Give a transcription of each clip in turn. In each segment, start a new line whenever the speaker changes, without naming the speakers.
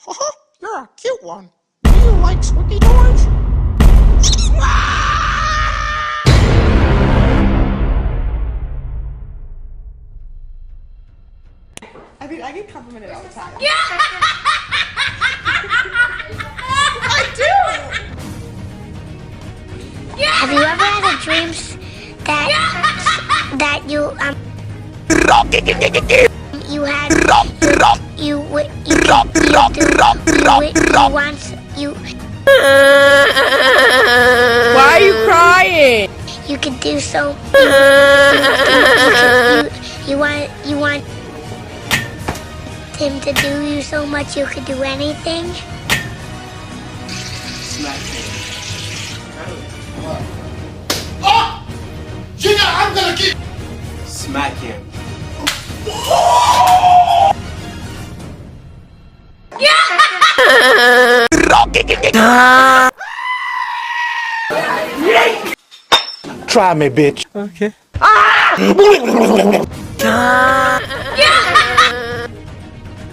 You're a cute one. Do you like squeaky toys?
I mean, I get complimented all the time.
Yeah!
I do!
Yeah!
Have you ever had a dreams that you had you once
Why are you crying?
you could do so you want him to do you so much you could do anything?
Oh! Junior, I'm gonna keep.
Smack him.
Try me, bitch.
Okay.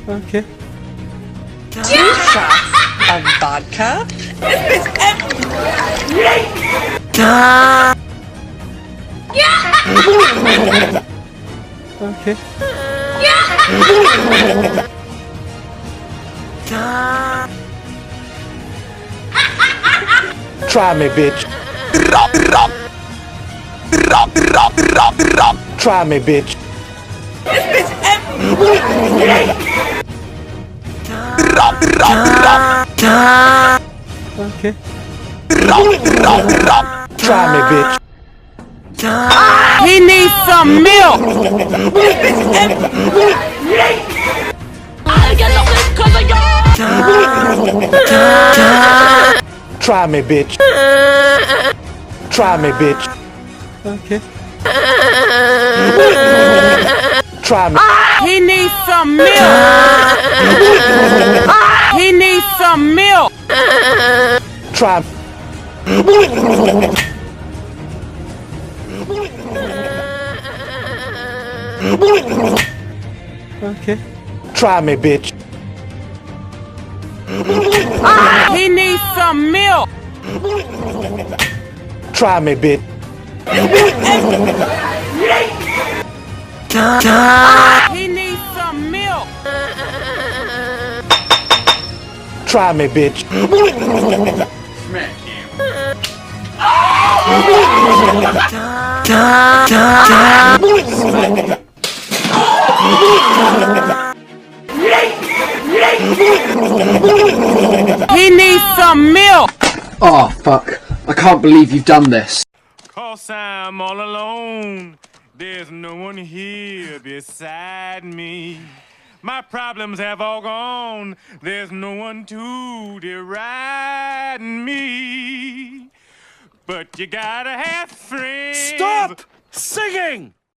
Okay.
2 shots of vodka.
Okay.
Try me, bitch. Try me, bitch.
Okay.
Try me, bitch.
He needs some milk.
Try me, bitch. Try me, bitch.
Okay.
Try me.
He needs some milk. He needs some milk.
Try.
Okay.
Try me, bitch.
He needs some milk.
Try me, bitch.
He needs some milk.
Try me, bitch.
Smack him.
He needs some milk.
Oh, fuck. I can't believe you've done this.
'Cause I'm all alone. There's no one here beside me. My problems have all gone. There's no one to deride me. But you gotta have friends.
Stop singing!